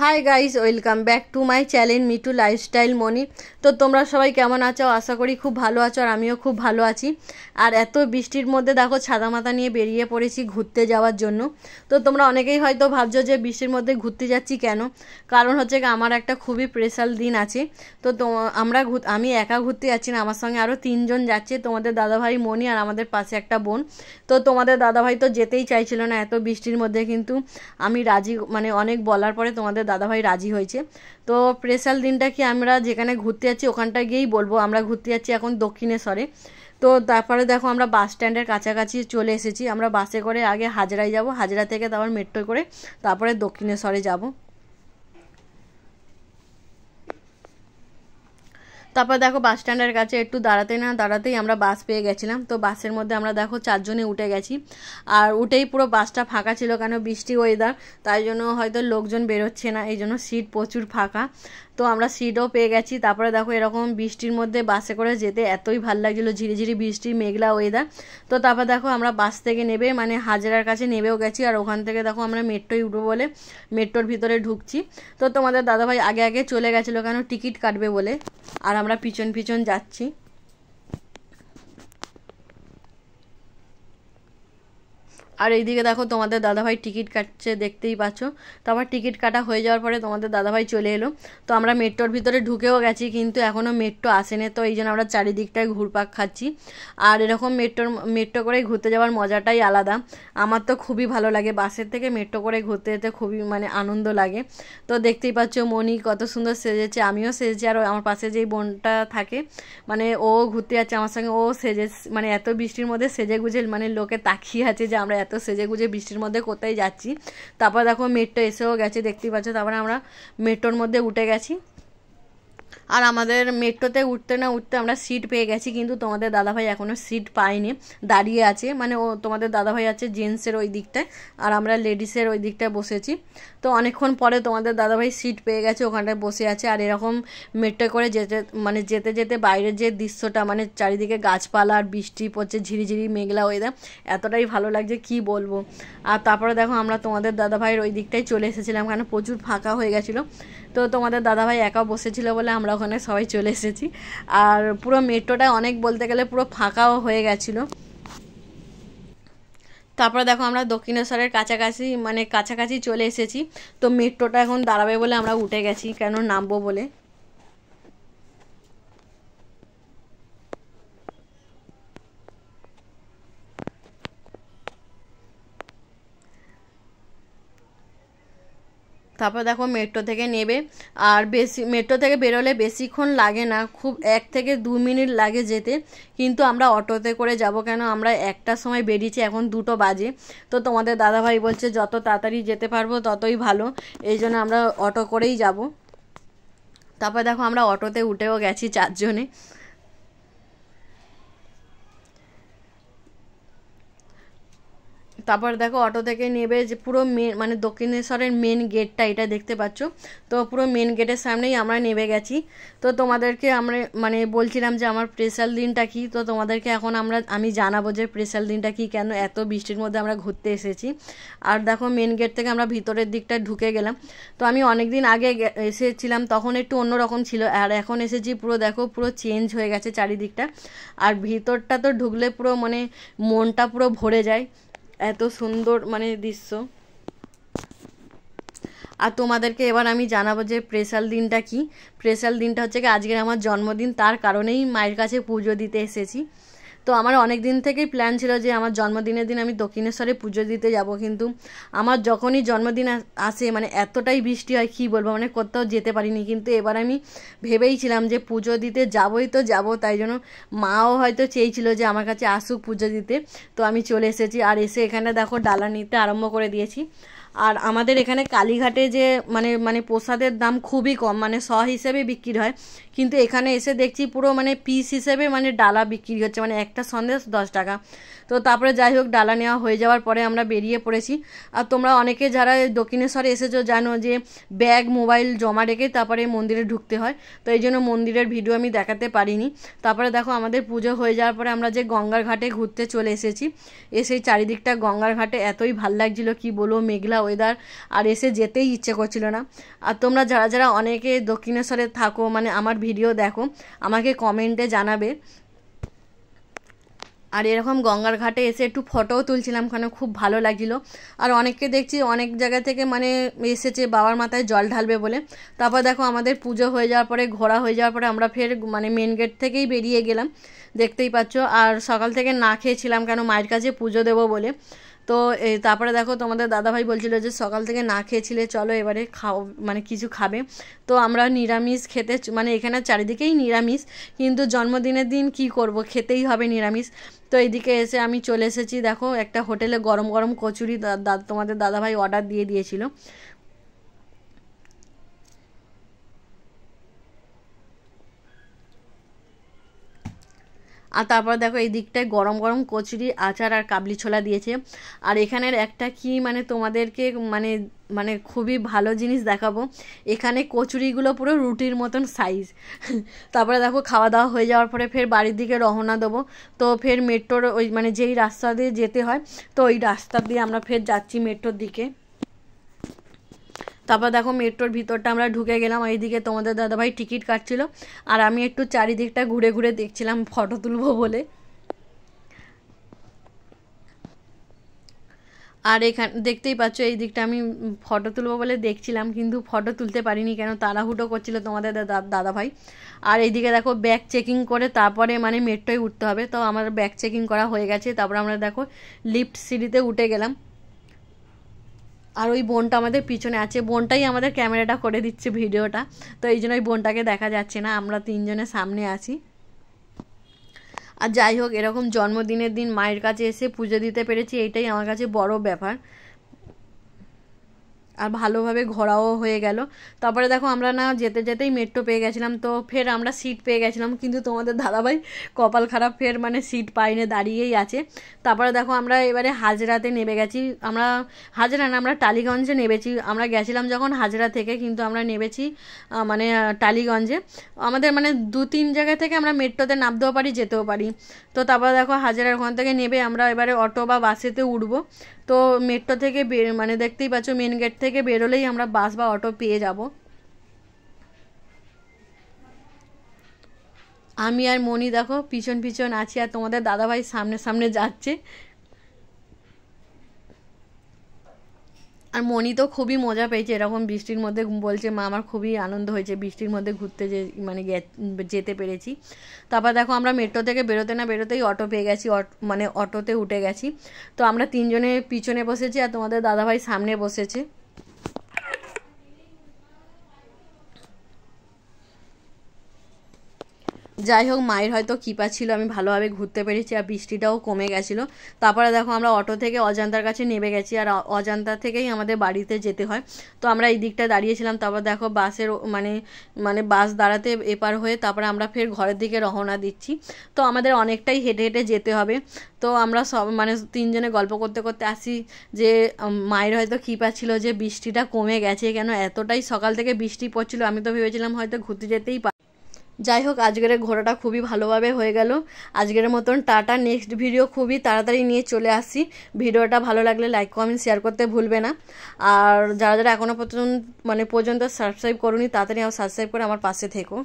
High guys, welcome back to my channel Mitu lifestyle Moni. তো তোমরা সবাই কেমন আছো? আশা করি খুব ভালো আছো, আর আমিও খুব ভালো আছি। আর এত বৃষ্টির মধ্যে দেখো ছাতা মাথা নিয়ে বেরিয়ে পড়েছি ঘুরতে যাওয়ার জন্য। তো তোমরা অনেকেই হয়তো ভাবছো যে বৃষ্টির মধ্যে ঘুরতে যাচ্ছি কেন। কারণ হচ্ছে কি, আমার একটা খুবই স্পেশাল দিন আছে। তো আমি একা ঘুরতে যাচ্ছি না, আমার সঙ্গে আরও 3জন যাচ্ছে, তোমাদের দাদাভাই মনি আর আমাদের পাশে একটা বোন। তো তোমাদের দাদাভাই তো যেতেই চাইছিল না এত বৃষ্টির মধ্যে, কিন্তু আমি রাজি, মানে অনেক বলার পরে তোমাদের দাদাভাই রাজি হয়েছে। তো স্পেশাল দিনটা কি, আমরা যেখানে ঘুরতে যাচ্ছি ওখানটা গিয়েই বলবো। আমরা ঘুরতে যাচ্ছি এখন দক্ষিণেশ্বরে। তো তারপরে দেখো আমরা বাস স্ট্যান্ডের কাছাকাছি চলে এসেছি। আমরা বাসে করে আগে হাজরায় যাব, হাজরা থেকে তারপর মেট্রো করে তারপরে দক্ষিণেশ্বরে যাব। তারপর দেখো বাস স্ট্যান্ডের কাছে একটু দাঁড়াতে না দাঁড়াতেই আমরা বাস পেয়ে গেছিলাম। তো বাসের মধ্যে আমরা দেখো 4জনে উঠে গেছি। আর উঠেই পুরো বাসটা ফাঁকা ছিল, কেন বৃষ্টি ওয়েদার, তাই জন্য হয়তো লোকজন বেরোচ্ছে না, এই জন্য সিট প্রচুর ফাঁকা। তো আমরা সিটও পেয়ে গেছি। তারপরে দেখো এরকম বৃষ্টির মধ্যে বাসে করে যেতে এতই ভালো লাগছিলো, ঝিরিঝিরি বৃষ্টি, মেঘলা ওয়েদার। তো তারপর দেখো আমরা বাস থেকে নেবে মানে হাজরার কাছে নেবেও গেছি, আর ওখান থেকে দেখো আমরা মেট্রোয় উঠবো বলে মেট্রোর ভিতরে ঢুকছি। তো তোমাদের দাদাভাই আগে আগে চলে গেছিলো, কেন টিকিট কাটবে বলে, আর আমরা পিছন পিছন যাচ্ছি। আর এইদিকে দেখো তোমাদের দাদাভাই টিকিট কাটছে, দেখতেই পাচ্ছ। তো আমার টিকিট কাটা হয়ে যাওয়ার পরে তোমাদের দাদাভাই চলে এলো। তো আমরা মেট্রোর ভিতরে ঢুকেও গেছি, কিন্তু এখনও মেট্রো আসেনি। তো এই জন্য আমরা চারিদিকটায় ঘুরপাক খাচ্ছি। আর এরকম মেট্রো করে ঘুরতে যাওয়ার মজাটাই আলাদা। আমার তো খুবই ভালো লাগে, বাসের থেকে মেট্রো করে ঘুরতে যেতে খুবই মানে আনন্দ লাগে। তো দেখতেই পাচ্ছ মনি কত সুন্দর সেজেছে, আমিও সেজেছি। আর আমার পাশে যেই বোনটা থাকে, মানে ও ঘুরতে যাচ্ছে আমার সঙ্গে, ও সেজে মানে এত বৃষ্টির মধ্যে সেজে গুজে মানে লোকে তাকিয়ে আছে যে আমরা এত সেজে গুজে বৃষ্টির মধ্যে কোথায় যাচ্ছি। তারপর দেখো মেট্রো এসেও গেছে, দেখতেই পাচ্ছ। তারপরে আমরা মেট্রোর মধ্যে উঠে গেছি। আর আমাদের মেট্রোতে উঠতে না উঠতে আমরা সিট পেয়ে গেছি, কিন্তু তোমাদের দাদাভাই এখনও সিট পায়নি, দাঁড়িয়ে আছে। মানে ও তোমাদের দাদাভাই আছে জেন্টসের ওই দিকটায়, আর আমরা লেডিসের ওই দিকটায় বসেছি। তো অনেকক্ষণ পরে তোমাদের দাদাভাই সিট পেয়ে গেছে, ওখানটায় বসে আছে। আর এরকম মেট্রো করে যেতে যেতে বাইরের যে দৃশ্যটা, মানে চারিদিকে গাছপালা আর বৃষ্টি পড়ছে, ঝিরিঝিরি মেঘলা ওয়েদার, এতটাই ভালো লাগছে কি বলবো। আর তারপরে দেখো আমরা তোমাদের দাদাভাইয়ের ওই দিকটায় চলে এসেছিলাম, কারণ প্রচুর ফাঁকা হয়ে গেছিলো। তো তোমাদের দাদাভাই একা বসেছিল বলে আমরা ওখানে সবাই চলে এসেছি। আর পুরো মেট্রোটা অনেক বলতে গেলে পুরো ফাঁকাও হয়ে গেছিলো। তারপরে দেখো আমরা দক্ষিণেশ্বরের কাছাকাছি চলে এসেছি। তো মেট্রোটা এখন দাঁড়াবে বলে আমরা উঠে গেছি, কেন নামবো বলে। তারপর দেখো মেট্রো থেকে নেবে, আর মেট্রো থেকে বেরোলে বেশিক্ষণ লাগে না, খুব 1 থেকে 2 মিনিট লাগে যেতে। কিন্তু আমরা অটোতে করে যাব, কেন আমরা 1টার সময় বেরিয়েছি, এখন 2টো বাজে। তো তোমাদের দাদাভাই বলছে যত তাড়াতাড়ি যেতে পারবো ততই ভালো, এই জন্য আমরা অটো করেই যাব। তারপর দেখো আমরা অটোতে উঠেও গেছি 4জনে। তারপর দেখো অটো থেকে নেবে যে পুরো মানে দক্ষিণেশ্বরের মেন গেটটা এটা দেখতে পাচ্ছ। তো পুরো মেন গেটের সামনেই আমরা নেমে গেছি। তো তোমাদেরকে আমরা মানে বলছিলাম যে আমার স্পেশাল দিনটা কি। তো তোমাদেরকে এখন আমি জানাবো যে স্পেশাল দিনটা কি, কেন এত বৃষ্টির মধ্যে আমরা ঘুরতে এসেছি। আর দেখো মেন গেট থেকে আমরা ভিতরের দিকটা ঢুকে গেলাম। তো আমি অনেক দিন আগে এসেছিলাম, তখন একটু অন্যরকম ছিল, আর এখন এসেছি পুরো দেখো পুরো চেঞ্জ হয়ে গেছে চারিদিকটা। আর ভিতরটা তো ঢুকলে পুরো মানে মনটা পুরো ভরে যায়, এত সুন্দর মানে দৃশ্য। আর তোমাদেরকে এবার আমি জানাবো যে স্পেশাল দিনটা কি। স্পেশাল দিনটা হচ্ছে কি, আজকের আমার জন্মদিন, তার কারণেই মায়ের কাছে পুজো দিতে এসেছি। তো আমার অনেক দিন থেকেই প্ল্যান ছিল যে আমার জন্মদিনের দিন আমি দক্ষিণেশ্বরে পুজো দিতে যাব, কিন্তু আমার যখনই জন্মদিন আসে মানে এতটাই বৃষ্টি হয় কি বলবো, মানে কোথাও যেতে পারিনি। কিন্তু এবার আমি ভেবেইছিলাম যে পুজো দিতে যাবই তো যাব, তাই জন্য মাও হয়তো চেয়েছিল যে আমার কাছে আসুক পুজো দিতে। তো আমি চলে এসেছি, আর এসে এখানে দেখো ডালা নিতে আরম্ভ করে দিয়েছি। আর আমাদের এখানে কালীঘাটে যে মানে প্রসাদের দাম খুবই কম, মানে হিসেবে বিক্রি হয়, কিন্তু এখানে এসে দেখছি পুরো মানে পিস হিসেবে মানে ডালা বিক্রি হচ্ছে, মানে একটা সন্দেশ 10 টাকা। তো তারপরে যাই হোক ডালা নেওয়া হয়ে যাওয়ার পরে আমরা বেরিয়ে পড়েছি। আর তোমরা অনেকে যারা দক্ষিণেশ্বরে এসেছো জানো যে ব্যাগ মোবাইল জমা রেখে তারপরে মন্দিরে ঢুকতে হয়, তো এই জন্য মন্দিরের ভিডিও আমি দেখাতে পারিনি। তারপরে দেখো আমাদের পুজো হয়ে যাওয়ার পরে আমরা যে গঙ্গার ঘাটে ঘুরতে চলে এসেছি। এসে চারিদিকটা গঙ্গার ঘাটে এতই ভাল লাগছিল কি বলবো, মেঘলা ওয়েদার, আর এসে যেতেই ইচ্ছে করছিল না। আর তোমরা যারা যারা অনেকে দক্ষিণেশ্বরে থাকো মানে আমার ভিডিও দেখো আমাকে কমেন্টে জানাবে। আর এরকম গঙ্গার ঘাটে এসে একটু ফটোও তুলছিলাম, কারণ খুব ভালো লাগছিলো। আর অনেককে দেখছি অনেক জায়গা থেকে মানে এসেছে বাবার মাথায় জল ঢালবে বলে। তারপর দেখো আমাদের পুজো হয়ে যাওয়ার পরে ঘোরা হয়ে যাওয়ার পরে আমরা ফের মানে মেন গেট থেকেই বেরিয়ে গেলাম, দেখতেই পাচ্ছ। আর সকাল থেকে না খেয়েছিলাম কেন মায়ের কাছে পুজো দেবো বলে। তো তারপরে দেখো তোমাদের দাদাভাই বলছিল যে সকাল থেকে না খেয়েছিলে চলো এবারে খাও মানে কিছু খাবে। তো আমরা নিরামিষ খেতে মানে এখানে চারিদিকেই নিরামিষ, কিন্তু জন্মদিনের দিন কি করব, খেতেই হবে নিরামিষ। তো এইদিকে এসে আমি চলে এসেছি, দেখো একটা হোটেলে গরম গরম কচুরি তোমাদের দাদাভাই অর্ডার দিয়ে দিয়েছিল। আর তারপর দেখো এই দিকটায় গরম গরম কচুরি আচার আর কাবলি ছোলা দিয়েছে। আর এখানের একটা কি মানে তোমাদেরকে মানে মানে খুবই ভালো জিনিস দেখাবো, এখানে কচুরিগুলো পুরো রুটির মতন সাইজ। তারপরে দেখো খাওয়া দাওয়া হয়ে যাওয়ার পরে ফের বাড়ির দিকে রওনা দেবো। তো ফের মেট্রোর ওই মানে যেই রাস্তা দিয়ে যেতে হয় তো ওই রাস্তা দিয়ে আমরা ফের যাচ্ছি মেট্রোর দিকে। তারপর দেখো মেট্রোর ভিতরটা আমরা ঢুকে গেলাম, এইদিকে তোমাদের দাদাভাই টিকিট কাটছিল আর আমি একটু চারিদিকটা ঘুরে ঘুরে দেখছিলাম ফটো তুলবো বলে। আর এখানে দেখতেই পাচ্ছ এই দিকটা আমি ফটো তুলবো বলে দেখছিলাম, কিন্তু ফটো তুলতে পারিনি কেন তাড়াহুটো করছিল তোমাদের দাদাভাই। আর এইদিকে দেখো ব্যাগ চেকিং করে তারপরে মানে মেট্রোয় উঠতে হবে, তো আমার ব্যাগ চেকিং করা হয়ে গেছে। তারপর আমরা দেখো লিফট সিঁড়িতে উঠে গেলাম। আর ওই বোনটা আমাদের পিছনে আছে, বোনটাই আমাদের ক্যামেরাটা করে দিচ্ছে ভিডিওটা, তো এই জন্য ওই বোনটাকে দেখা যাচ্ছে না, আমরা তিনজনের সামনে আছি। আর যাই হোক এরকম জন্মদিনের দিন মায়ের কাছে এসে পুজো দিতে পেরেছি, এইটাই আমার কাছে বড় ব্যাপার। আর ভালোভাবে ঘোরাও হয়ে গেল। তারপরে দেখো আমরা না যেতে যেতেই মেট্রো পেয়ে গেছিলাম, তো ফের আমরা সিট পেয়ে গেছিলাম, কিন্তু তোমাদের দাদাভাই কপাল খারাপ ফের মানে সিট পাইনে দাঁড়িয়েই আছে। তারপরে দেখো আমরা এবারে হাজরাতে নেমে গেছি, আমরা হাজরা না আমরা টালিগঞ্জে নেমেছি। আমরা গেছিলাম যখন হাজরা থেকে, কিন্তু আমরা নেমেছি মানে টালিগঞ্জে। আমাদের মানে 2-3 জায়গা থেকে আমরা মেট্রোতে নামতেও পারি যেতেও পারি। তো তারপরে দেখো হাজরার ওখান থেকে নেমে আমরা এবারে অটো বা বাসেতে উঠবো। তো মেট্রো থেকে মানে দেখতেই পাচ্ছ মেন গেট থেকে বেরোলেই আমরা বাস বা অটো পেয়ে যাব। আমি আর মনি দেখো পিছন পিছন আছি, আর তোমাদের দাদাভাই সামনে সামনে যাচ্ছে। আর মনি তো খুবই মজা পেয়েছে এরকম বৃষ্টির মধ্যে, বলছে মা আমার খুবই আনন্দ হয়েছে বৃষ্টির মধ্যে ঘুরতে মানে যেতে পেরেছি। তারপর দেখো আমরা মেট্রো থেকে বেরোতে না বেরোতেই অটো পেয়ে গেছি, মানে অটোতে উঠে গেছি। তো আমরা তিনজনে পিছনে বসেছি আর তোমাদের দাদাভাই সামনে বসেছে। যাই হোক মায়ের হয়তো কৃপা ছিল আমি ভালোভাবে ঘুরতে পেরেছি আর বৃষ্টিটাও কমে গেছিলো। তারপরে দেখো আমরা অটো থেকে অজান্তার কাছে নেমে গেছি, আর অজান্তা থেকেই আমাদের বাড়িতে যেতে হয়। তো আমরা এই দিকটা দাঁড়িয়েছিলাম, তারপর দেখো বাসের মানে মানে বাস দাঁড়াতে এপার হয়ে তারপরে আমরা ফের ঘরের দিকে রওনা দিচ্ছি। তো আমাদের অনেকটাই হেঁটে হেঁটে যেতে হবে। তো আমরা সব মানে তিনজনে গল্প করতে করতে আসি যে মায়ের হয়তো কৃপা ছিল যে বৃষ্টিটা কমে গেছে, কেন এতটাই সকাল থেকে বৃষ্টি পড়ছিল, আমি তো ভেবেছিলাম হয়তো ঘুরতে যেতেই পারি। যাই হোক আজকের ঘোরাটা খুবই ভালোভাবে হয়ে গেল। আজকের মতন টাটা, নেক্সট ভিডিও খুবই তাড়াতাড়ি নিয়ে চলে আসছি। ভিডিওটা ভালো লাগলে লাইক কমেন্ট শেয়ার করতে ভুলবে না। আর যারা যারা এখনও পর্যন্ত সাবস্ক্রাইব করোনি তাড়াতাড়ি সাবস্ক্রাইব করে আমার পাশে থেকো।